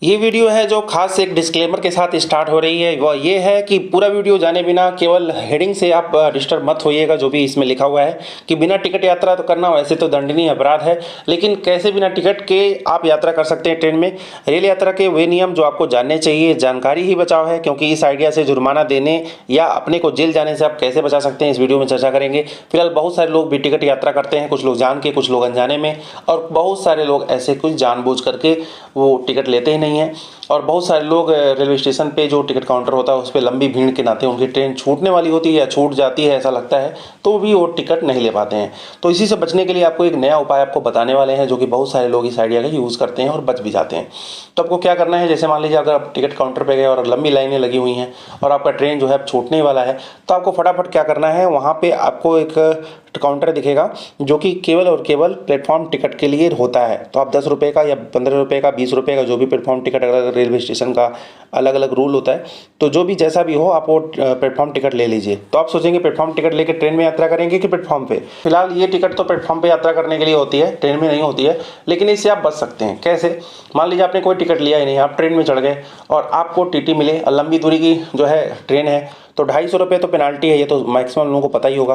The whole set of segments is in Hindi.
ये वीडियो है जो खास एक डिस्क्लेमर के साथ स्टार्ट हो रही है। वह ये है कि पूरा वीडियो जाने बिना केवल हेडिंग से आप डिस्टर्ब मत होइएगा। जो भी इसमें लिखा हुआ है कि बिना टिकट यात्रा तो करना वैसे तो दंडनीय अपराध है, लेकिन कैसे बिना टिकट के आप यात्रा कर सकते हैं ट्रेन में। रेल यात्रा के वे नियम जो आपको जानने चाहिए, जानकारी ही बचाव है, क्योंकि इस आइडिया से जुर्माना देने या अपने को जेल जाने से आप कैसे बचा सकते हैं इस वीडियो में चर्चा करेंगे। फिलहाल बहुत सारे लोग भी टिकट यात्रा करते हैं, कुछ लोग जान के, कुछ लोग अनजाने में, और बहुत सारे लोग ऐसे कुछ जानबूझ करके वो टिकट लेते ही नहीं हैं। और बहुत सारे लोग रेलवे स्टेशन पे जो टिकट काउंटर होता है उस पर लंबी भीड़ के नाते उनकी ट्रेन छूटने वाली होती है या छूट जाती है ऐसा लगता है, तो भी वो टिकट नहीं ले पाते हैं। तो इसी से बचने के लिए आपको एक नया उपाय आपको बताने वाले हैं, जो कि बहुत सारे लोग इस आइडिया का यूज़ करते हैं और बच भी जाते हैं। तो आपको क्या करना है, जैसे मान लीजिए अगर आप टिकट काउंटर पर गए और लंबी लाइनें लगी हुई हैं और आपका ट्रेन जो है छूटने वाला है, तो आपको फटाफट क्या करना है, वहाँ पर आपको एक काउंटर दिखेगा जो कि केवल और केवल प्लेटफॉर्म टिकट के लिए होता है। तो आप 10 रुपये का या 15 रुपये का, 20 रुपये का, जो भी प्लेटफॉर्म टिकट, अगर रेलवे स्टेशन का अलग अलग रूल होता है, तो जो भी जैसा भी हो आप वो प्लेटफॉर्म टिकट ले लीजिए। तो आप सोचेंगे प्लेटफॉर्म टिकट लेकर ट्रेन में यात्रा करेंगे कि प्लेटफॉर्म पे। फिलहाल ये टिकट तो प्लेटफॉर्म पे यात्रा करने के लिए होती है, ट्रेन में नहीं होती है, लेकिन इससे आप बच सकते हैं। कैसे? मान लीजिए आपने कोई टिकट लिया ही नहीं, आप ट्रेन में चढ़ गए और आपको टीटी मिले, लंबी दूरी की जो है ट्रेन है, तो 250 रुपये तो पेनाल्टी है, ये तो मैक्सिमम लोगों को पता ही होगा।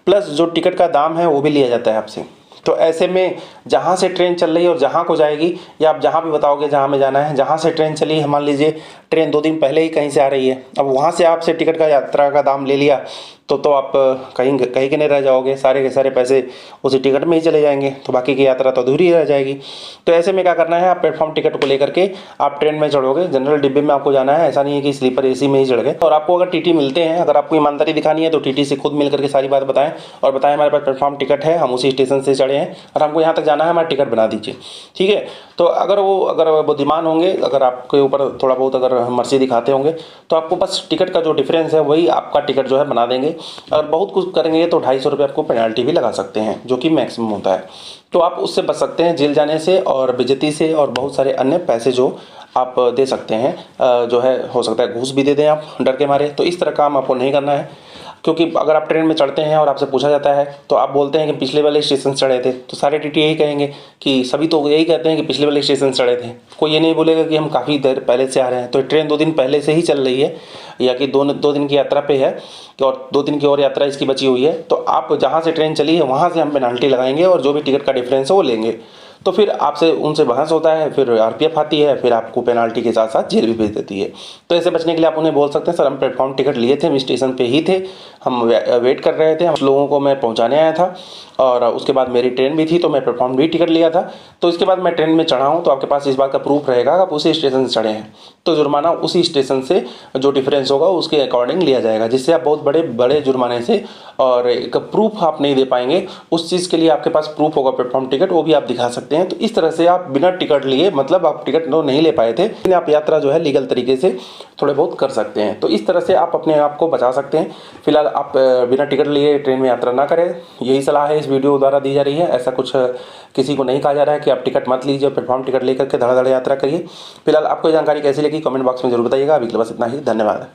प्लस जो टिकट का दाम है वो भी लिया जाता है आपसे। तो ऐसे में जहाँ से ट्रेन चल रही है और जहाँ को जाएगी, या आप जहाँ भी बताओगे जहाँ में जाना है, जहाँ से ट्रेन चली है, मान लीजिए ट्रेन 2 दिन पहले ही कहीं से आ रही है, अब वहाँ से आपसे टिकट का यात्रा का दाम ले लिया, तो आप कहीं कहीं के नहीं रह जाओगे, सारे के सारे पैसे उसी टिकट में ही चले जाएंगे, तो बाकी की यात्रा तो अधूरी रह जाएगी। तो ऐसे में क्या करना है, आप प्लेटफॉर्म टिकट को लेकर के आप ट्रेन में चढ़ोगे। जनरल डिब्बे में आपको जाना है, ऐसा नहीं है कि स्लीपर एसी में ही चढ़ गए। और आपको अगर टीटी मिलते हैं, अगर आपको ईमानदारी दिखानी है, तो टीटी से खुद मिल करके सारी बात बताएं और बताएं हमारे पास प्लेटफॉर्म टिकट है, हम उसी स्टेशन से चढ़े हैं और हमको यहाँ तक जाना है, हमारा टिकट बना दीजिए। ठीक है? तो अगर वो बुद्धिमान होंगे, अगर आपके ऊपर थोड़ा बहुत अगर मर्जी दिखाते होंगे, तो आपको बस टिकट का जो डिफरेंस है वही आपका टिकट जो है बना देंगे। अगर बहुत कुछ करेंगे तो 250 रुपये आपको पेनाल्टी भी लगा सकते हैं, जो कि मैक्सिमम होता है। तो आप उससे बच सकते हैं, जेल जाने से और बेइज्जती से, और बहुत सारे अन्य पैसे जो आप दे सकते हैं, जो है हो सकता है घूस भी दे दें आप डर के मारे। तो इस तरह काम आपको नहीं करना है, क्योंकि अगर आप ट्रेन में चढ़ते हैं और आपसे पूछा जाता है तो आप बोलते हैं कि पिछले वाले स्टेशन से चढ़े थे, तो सारे टीटी यही कहेंगे कि सभी तो यही कहते हैं कि पिछले वाले स्टेशन से चढ़े थे। कोई ये नहीं बोलेगा कि हम काफ़ी देर पहले से आ रहे हैं। तो ट्रेन 2 दिन पहले से ही चल रही है, या कि दो दिन की यात्रा पे है, और 2 दिन की और यात्रा इसकी बची हुई है, तो आप जहाँ से ट्रेन चली है वहाँ से हम पेनाल्टी लगाएंगे और जो भी टिकट का डिफरेंस है वो लेंगे। तो फिर आपसे उनसे बहस होता है, फिर आरपीएफ आती है, फिर आपको पेनाल्टी के साथ साथ जेल भी भेज देती है। तो ऐसे बचने के लिए आप उन्हें बोल सकते हैं, सर हम प्लेटफॉर्म टिकट लिए थे, हम स्टेशन पे ही थे, हम वेट कर रहे थे, हम लोगों को मैं पहुंचाने आया था, और उसके बाद मेरी ट्रेन भी थी, तो मैं प्लेटफॉर्म भी टिकट लिया था, तो इसके बाद मैं ट्रेन में चढ़ा हूँ, तो आपके पास इस बात का प्रूफ रहेगा आप उसी स्टेशन से चढ़े हैं, तो जुर्माना उसी स्टेशन से जो डिफरेंस होगा उसके अकॉर्डिंग लिया जाएगा, जिससे आप बहुत बड़े बड़े जुर्माने से, और एक प्रूफ आप नहीं दे पाएंगे, उस चीज़ के लिए आपके पास प्रूफ होगा प्लेटफॉर्म टिकट, वो भी आप दिखा सकते हैं। तो इस तरह से आप बिना टिकट लिए, मतलब आप टिकट तो नहीं ले पाए थे, लेकिन आप यात्रा जो है लीगल तरीके से थोड़े बहुत कर सकते हैं। तो इस तरह से आप अपने आप को बचा सकते हैं। फिलहाल आप बिना टिकट लिए ट्रेन में यात्रा ना करें, यही सलाह है इस वीडियो द्वारा दी जा रही है। ऐसा कुछ किसी को नहीं कहा जा रहा है कि आप टिकट मत लीजिए, प्लेटफॉर्म टिकट लेकर के धड़ाधड़ यात्रा करिए। फिलहाल आपको जानकारी कैसी लगी कमेंट बॉक्स में जरूर बताइएगा। अभी के लिए बस इतना ही, धन्यवाद।